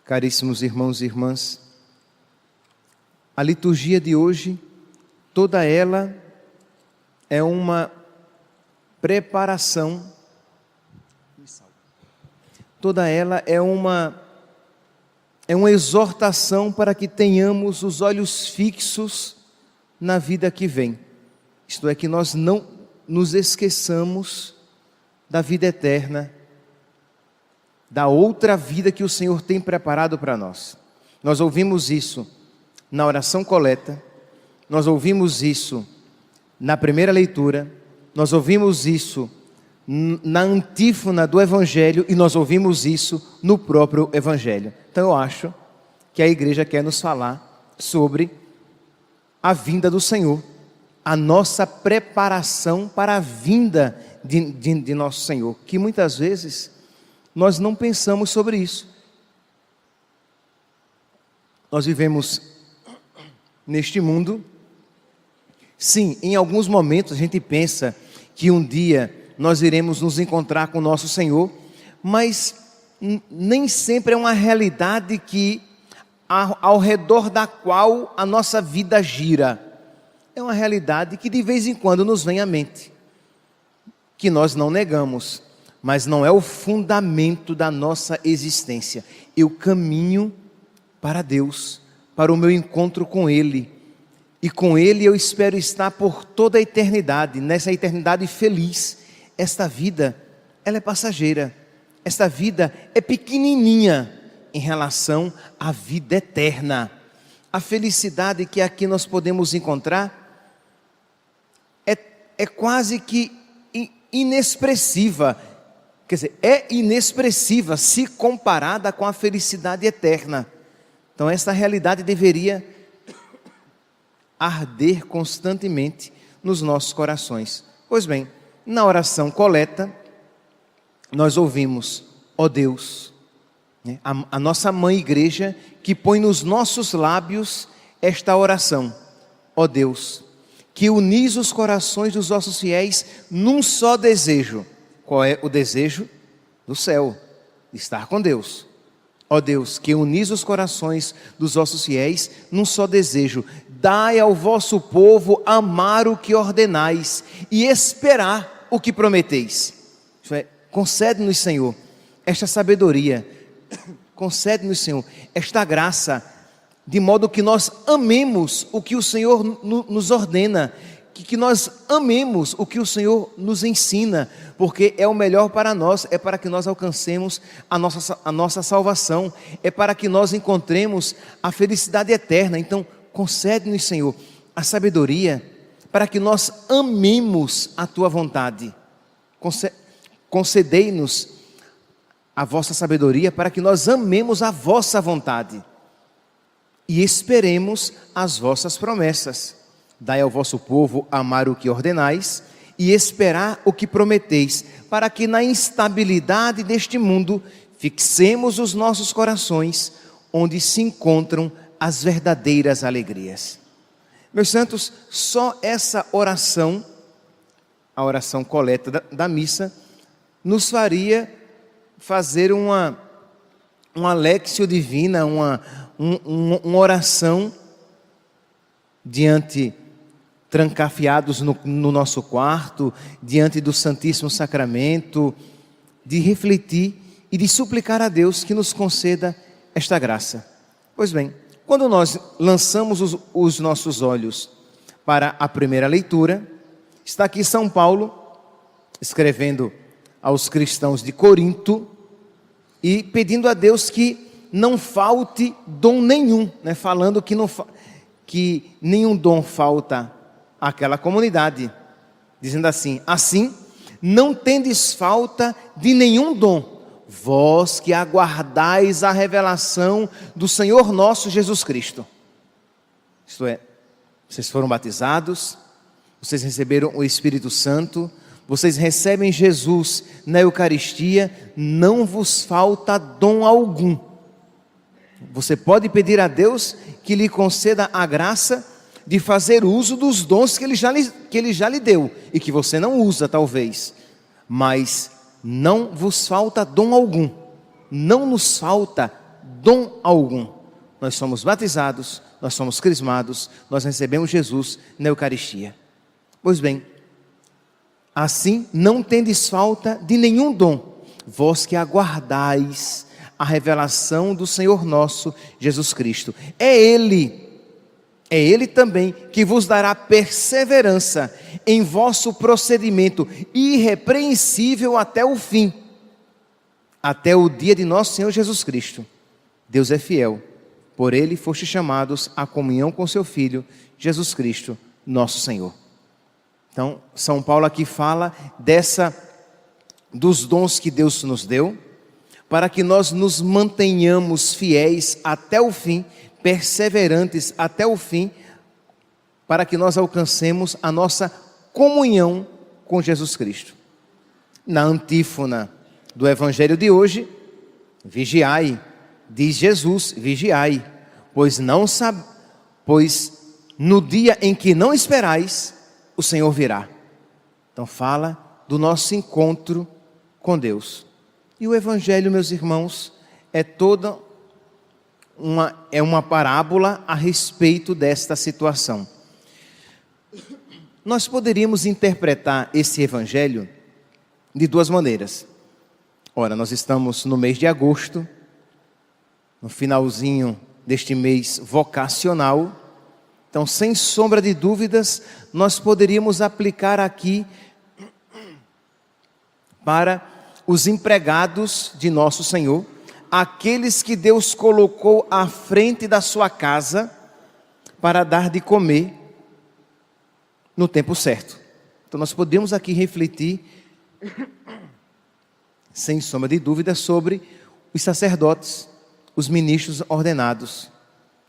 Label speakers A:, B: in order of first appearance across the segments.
A: Caríssimos irmãos e irmãs, a liturgia de hoje, toda ela é uma preparação, toda ela é uma exortação para que tenhamos os olhos fixos na vida que vem. Isto é, que nós não nos esqueçamos da vida eterna, da outra vida que o Senhor tem preparado para nós. Nós ouvimos isso na oração coleta, nós ouvimos isso na primeira leitura, nós ouvimos isso na antífona do Evangelho e nós ouvimos isso no próprio Evangelho. Então eu acho que a igreja quer nos falar sobre a vinda do Senhor, a nossa preparação para a vinda de nosso Senhor, que muitas vezes nós não pensamos sobre isso. Nós vivemos neste mundo, sim, em alguns momentos a gente pensa que um dia nós iremos nos encontrar com o nosso Senhor, mas nem sempre é uma realidade que ao redor da qual a nossa vida gira. É uma realidade que de vez em quando nos vem à mente, que nós não negamos, mas não é o fundamento da nossa existência. Eu caminho para Deus, para o meu encontro com Ele, e com Ele eu espero estar por toda a eternidade, nessa eternidade feliz. Esta vida, ela é passageira, esta vida é pequenininha em relação à vida eterna. A felicidade que aqui nós podemos encontrar é quase que inexpressiva, quer dizer, é inexpressiva se comparada com a felicidade eterna. Então essa realidade deveria arder constantemente nos nossos corações. Pois bem, na oração coleta, nós ouvimos, ó Deus, a nossa mãe igreja, que põe nos nossos lábios esta oração, ó Deus, que unis os corações dos vossos fiéis num só desejo. Qual é o desejo? Do céu, de estar com Deus. Ó Deus, que unis os corações dos vossos fiéis num só desejo. Dai ao vosso povo amar o que ordenais e esperar o que prometeis. Isso é, concede-nos, Senhor, esta sabedoria, concede-nos, Senhor, esta graça, de modo que nós amemos o que o Senhor nos ordena, que nós amemos o que o Senhor nos ensina, porque é o melhor para nós, é para que nós alcancemos a nossa salvação, é para que nós encontremos a felicidade eterna. Então, concede-nos, Senhor, a sabedoria para que nós amemos a Tua vontade. Concedei-nos a vossa sabedoria para que nós amemos a vossa vontade e esperemos as vossas promessas. Dai ao vosso povo amar o que ordenais e esperar o que prometeis, para que na instabilidade deste mundo fixemos os nossos corações onde se encontram as verdadeiras alegrias. Meus santos, só essa oração, a oração coleta da missa, nos faria fazer uma léxio divina, uma oração diante, trancafiados no nosso quarto, diante do Santíssimo Sacramento, de refletir e de suplicar a Deus que nos conceda esta graça. Pois bem, quando nós lançamos os nossos olhos para a primeira leitura, está aqui São Paulo, escrevendo aos cristãos de Corinto, e pedindo a Deus que não falte dom nenhum, né? Falando que nenhum dom falta àquela comunidade, dizendo assim, não tendes falta de nenhum dom, vós que aguardais a revelação do Senhor nosso Jesus Cristo. Isto é, vocês foram batizados, vocês receberam o Espírito Santo, vocês recebem Jesus na Eucaristia, não vos falta dom algum. Você pode pedir a Deus que lhe conceda a graça de fazer uso dos dons que Ele já lhe deu e que você não usa talvez, mas não vos falta dom algum, não nos falta dom algum. Nós somos batizados, nós somos crismados, nós recebemos Jesus na Eucaristia. Pois bem, assim não tendes falta de nenhum dom, vós que aguardais a revelação do Senhor nosso Jesus Cristo. É Ele também que vos dará perseverança em vosso procedimento irrepreensível até o fim, até o dia de nosso Senhor Jesus Cristo. Deus é fiel, por Ele fostes chamados à comunhão com seu Filho, Jesus Cristo, nosso Senhor. Então, São Paulo aqui fala dos dons que Deus nos deu, para que nós nos mantenhamos fiéis até o fim, perseverantes até o fim, para que nós alcancemos a nossa comunhão com Jesus Cristo. Na antífona do Evangelho de hoje, vigiai, diz Jesus, vigiai, pois no dia em que não esperais, o Senhor virá. Então fala do nosso encontro com Deus. E o Evangelho, meus irmãos, é uma parábola a respeito desta situação. Nós poderíamos interpretar esse Evangelho de duas maneiras. Ora, nós estamos no mês de agosto, no finalzinho deste mês vocacional. Então, sem sombra de dúvidas, nós poderíamos aplicar aqui para os empregados de nosso Senhor, aqueles que Deus colocou à frente da sua casa para dar de comer no tempo certo. Então nós podemos aqui refletir, sem sombra de dúvida, sobre os sacerdotes, os ministros ordenados,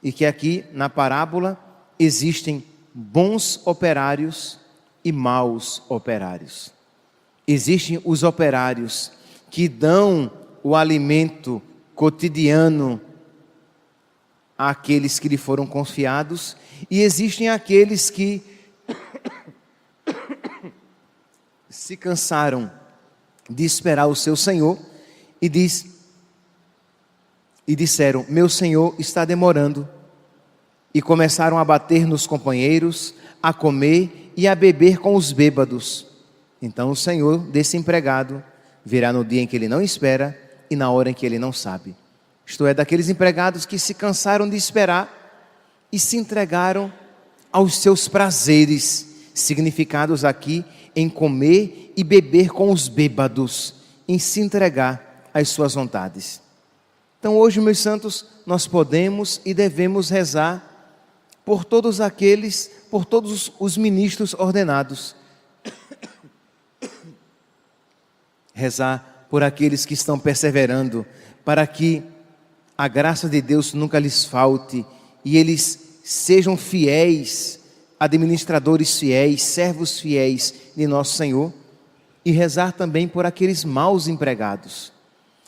A: e que aqui na parábola existem bons operários e maus operários. Existem os operários que dão o alimento cotidiano àqueles que lhe foram confiados, e existem aqueles que se cansaram de esperar o seu Senhor e disseram: meu Senhor está demorando, e começaram a bater nos companheiros, a comer e a beber com os bêbados. Então o Senhor desse empregado virá no dia em que ele não espera e na hora em que ele não sabe. Isto é, daqueles empregados que se cansaram de esperar e se entregaram aos seus prazeres, significados aqui em comer e beber com os bêbados, em se entregar às suas vontades. Então hoje, meus santos, nós podemos e devemos rezar por todos os ministros ordenados. Rezar por aqueles que estão perseverando, para que a graça de Deus nunca lhes falte e eles sejam fiéis, administradores fiéis, servos fiéis de nosso Senhor. E rezar também por aqueles maus empregados,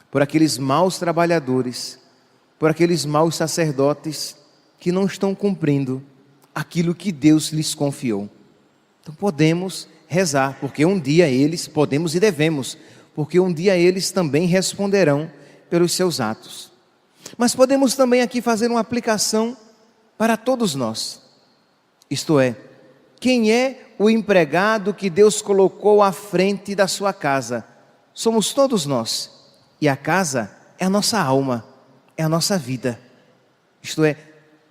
A: por aqueles maus trabalhadores, por aqueles maus sacerdotes que não estão cumprindo aquilo que Deus lhes confiou. Então podemos rezar, porque um dia eles, podemos e devemos, porque um dia eles também responderão pelos seus atos. Mas podemos também aqui fazer uma aplicação para todos nós. Isto é, quem é o empregado que Deus colocou à frente da sua casa? Somos todos nós. E a casa é a nossa alma, é a nossa vida. Isto é,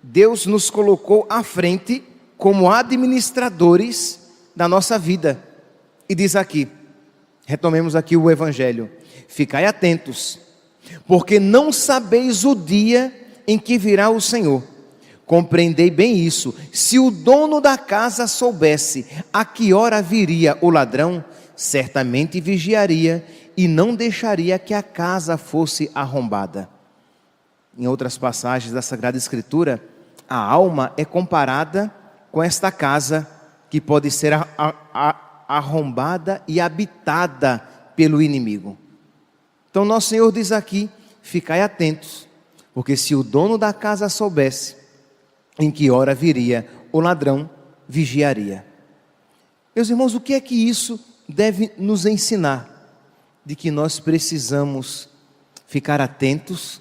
A: Deus nos colocou à frente como administradores da nossa vida. E diz aqui, retomemos aqui o Evangelho: ficai atentos, porque não sabeis o dia em que virá o Senhor. Compreendei bem isso: se o dono da casa soubesse a que hora viria o ladrão, certamente vigiaria e não deixaria que a casa fosse arrombada. Em outras passagens da Sagrada Escritura, a alma é comparada com esta casa que pode ser arrombada e habitada pelo inimigo. Então nosso Senhor diz aqui: ficai atentos, porque se o dono da casa soubesse em que hora viria o ladrão, vigiaria. Meus irmãos, o que é que isso deve nos ensinar? De que nós precisamos ficar atentos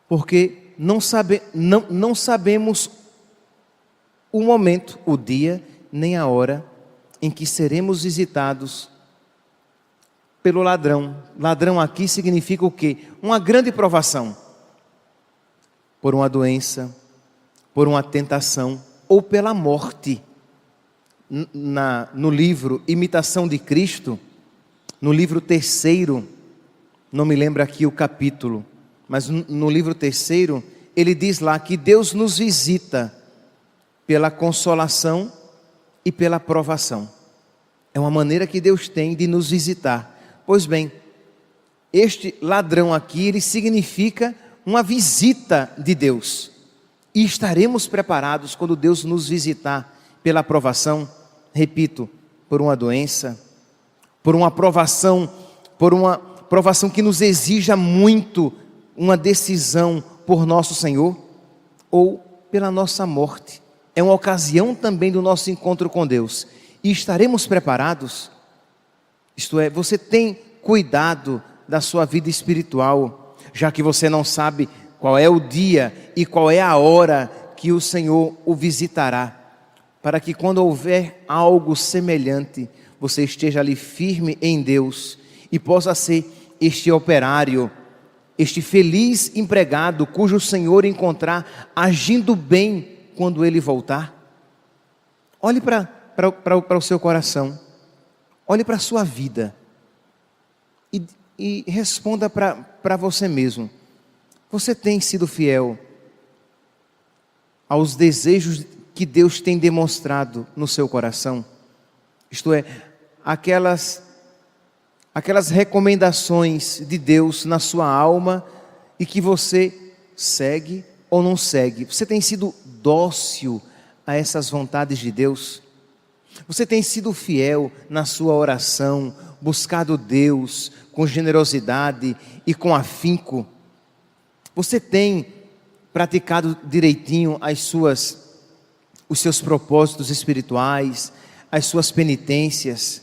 A: porque não sabemos o momento, o dia, nem a hora em que seremos visitados pelo ladrão. Ladrão aqui significa o quê? Uma grande provação. Por uma doença, por uma tentação ou pela morte. No livro Imitação de Cristo, no livro 3º, não me lembro aqui o capítulo, mas no livro 3º, ele diz lá que Deus nos visita pela consolação e pela provação. É uma maneira que Deus tem de nos visitar. Pois bem, este ladrão aqui, ele significa uma visita de Deus. E estaremos preparados quando Deus nos visitar pela provação, repito, por uma doença, por uma provação que nos exija muito uma decisão por nosso Senhor, ou pela nossa morte. É uma ocasião também do nosso encontro com Deus. E estaremos preparados? Isto é, você tem cuidado da sua vida espiritual, já que você não sabe qual é o dia e qual é a hora que o Senhor o visitará, para que quando houver algo semelhante, você esteja ali firme em Deus e possa ser este operário, este feliz empregado cujo Senhor encontrar agindo bem quando Ele voltar. Olhe para o seu coração, olhe para a sua vida e responda para você mesmo. Você tem sido fiel aos desejos que Deus tem demonstrado no seu coração? Isto é, aquelas recomendações de Deus na sua alma e que você segue ou não segue. Você tem sido dócil a essas vontades de Deus? Você tem sido fiel na sua oração, buscado Deus com generosidade e com afinco? Você tem praticado direitinho os seus propósitos espirituais, as suas penitências?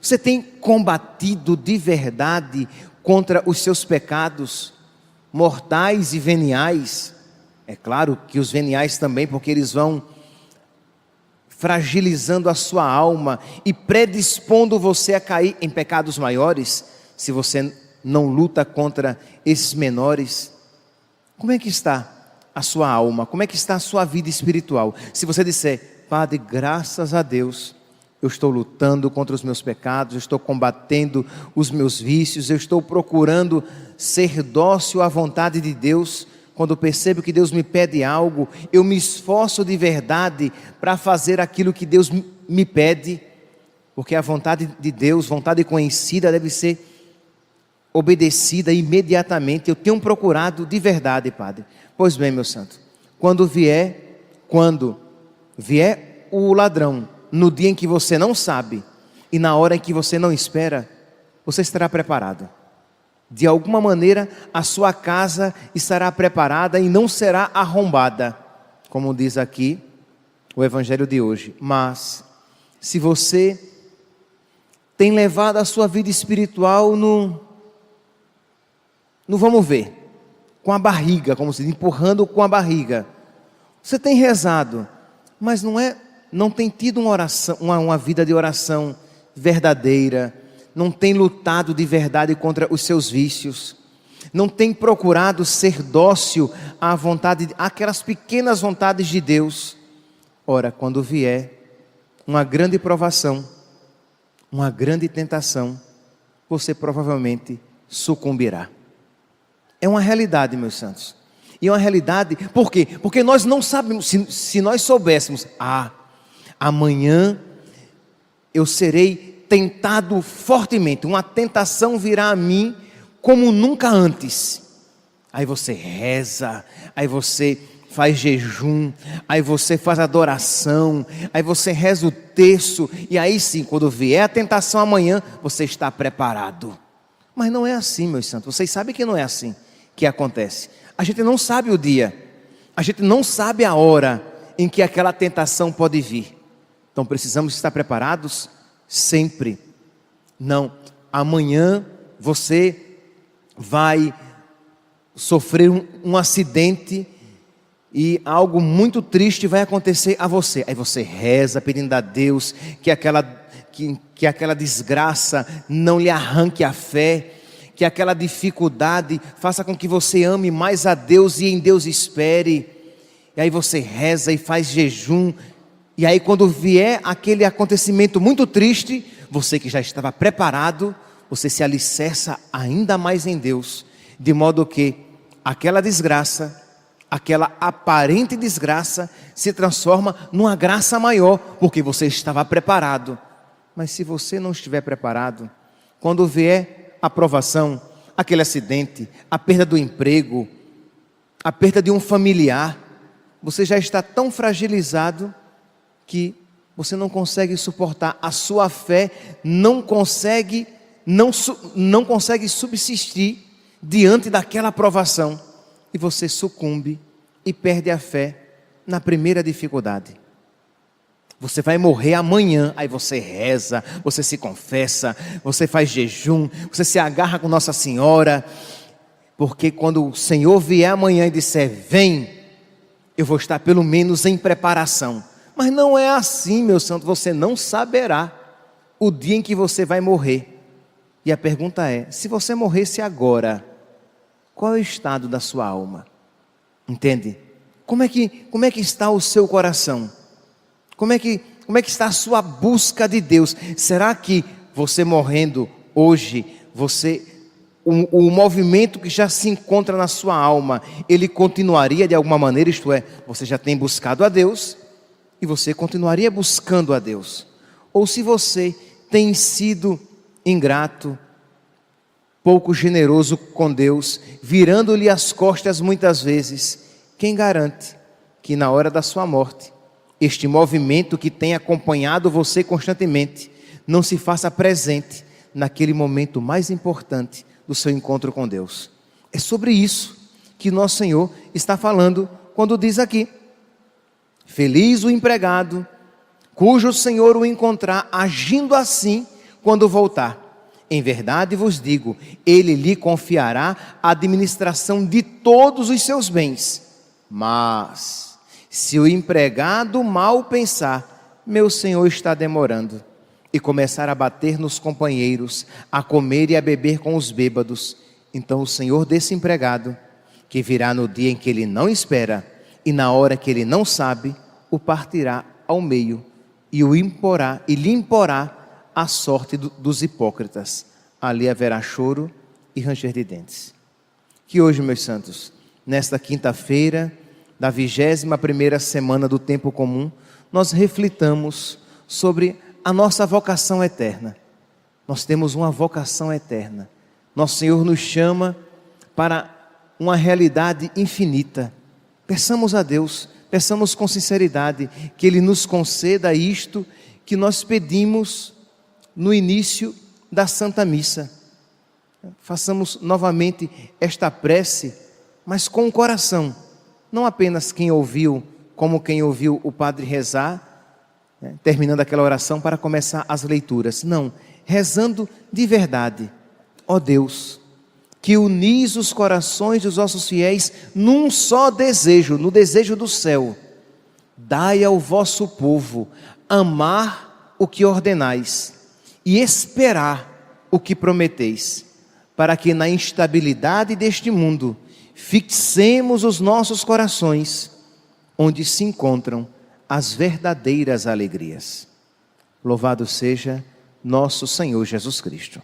A: Você tem combatido de verdade contra os seus pecados mortais e veniais? É claro que os veniais também, porque eles vão fragilizando a sua alma e predispondo você a cair em pecados maiores, se você não luta contra esses menores. Como é que está a sua alma? Como é que está a sua vida espiritual? Se você disser: Padre, graças a Deus, eu estou lutando contra os meus pecados, eu estou combatendo os meus vícios, eu estou procurando ser dócil à vontade de Deus. Quando percebo que Deus me pede algo, eu me esforço de verdade para fazer aquilo que Deus me pede, porque a vontade de Deus, vontade conhecida, deve ser obedecida imediatamente. Eu tenho procurado de verdade, Padre. Pois bem, meu santo, quando vier o ladrão, no dia em que você não sabe e na hora em que você não espera, você estará preparado. De alguma maneira a sua casa estará preparada e não será arrombada, como diz aqui o evangelho de hoje. Mas se você tem levado a sua vida espiritual no vamos ver, com a barriga, como se diz, empurrando com a barriga, você tem rezado, mas não tem tido uma vida de oração verdadeira, não tem lutado de verdade contra os seus vícios, não tem procurado ser dócil à vontade, àquelas pequenas vontades de Deus. Ora, quando vier uma grande provação, uma grande tentação, você provavelmente sucumbirá. É uma realidade, meus santos. E é uma realidade, por quê? Porque nós não sabemos, se nós soubéssemos, amanhã eu serei tentado fortemente, uma tentação virá a mim como nunca antes. Aí você reza, aí você faz jejum, aí você faz adoração, aí você reza o terço, e aí sim, quando vier a tentação amanhã, você está preparado. Mas não é assim, meus santos, vocês sabem que não é assim que acontece. A gente não sabe o dia, a gente não sabe a hora em que aquela tentação pode vir. Então precisamos estar preparados sempre. Não, amanhã você vai sofrer um acidente e algo muito triste vai acontecer a você. Aí você reza pedindo a Deus que aquela desgraça não lhe arranque a fé, que aquela dificuldade faça com que você ame mais a Deus e em Deus espere. E aí você reza e faz jejum. E aí quando vier aquele acontecimento muito triste, você que já estava preparado, você se alicerça ainda mais em Deus. De modo que aquela desgraça, aquela aparente desgraça, se transforma numa graça maior, porque você estava preparado. Mas se você não estiver preparado, quando vier a provação, aquele acidente, a perda do emprego, a perda de um familiar, você já está tão fragilizado que você não consegue suportar, a sua fé não consegue subsistir diante daquela provação, e você sucumbe e perde a fé na primeira dificuldade. Você vai morrer amanhã, aí você reza, você se confessa, você faz jejum, você se agarra com Nossa Senhora, porque quando o Senhor vier amanhã e disser, vem, eu vou estar pelo menos em preparação. Mas não é assim, meu santo, você não saberá o dia em que você vai morrer. E a pergunta é, se você morresse agora, qual é o estado da sua alma? Entende? Como é que está o seu coração? Como é que está a sua busca de Deus? Será que você morrendo hoje, o movimento que já se encontra na sua alma, ele continuaria de alguma maneira? Isto é, você já tem buscado a Deus e você continuaria buscando a Deus? Ou se você tem sido ingrato, pouco generoso com Deus, virando-lhe as costas muitas vezes, quem garante que na hora da sua morte, este movimento que tem acompanhado você constantemente, não se faça presente naquele momento mais importante do seu encontro com Deus? É sobre isso que nosso Senhor está falando quando diz aqui, feliz o empregado, cujo Senhor o encontrar agindo assim quando voltar. Em verdade vos digo, ele lhe confiará a administração de todos os seus bens. Mas, se o empregado mal pensar, meu senhor está demorando, e começar a bater nos companheiros, a comer e a beber com os bêbados, então o senhor desse empregado, que virá no dia em que ele não espera, e na hora que ele não sabe, o partirá ao meio, e lhe imporá a sorte dos hipócritas. Ali haverá choro e ranger de dentes. Que hoje, meus santos, nesta quinta-feira da 21ª semana do tempo comum, nós reflitamos sobre a nossa vocação eterna. Nós temos uma vocação eterna. Nosso Senhor nos chama para uma realidade infinita. Peçamos a Deus, peçamos com sinceridade que Ele nos conceda isto que nós pedimos no início da Santa Missa. Façamos novamente esta prece, mas com o coração. Não apenas como quem ouviu o padre rezar, terminando aquela oração para começar as leituras. Não, rezando de verdade. Ó Deus, que unis os corações dos vossos fiéis num só desejo, no desejo do céu. Dai ao vosso povo amar o que ordenais e esperar o que prometeis, para que na instabilidade deste mundo fixemos os nossos corações onde se encontram as verdadeiras alegrias. Louvado seja nosso Senhor Jesus Cristo.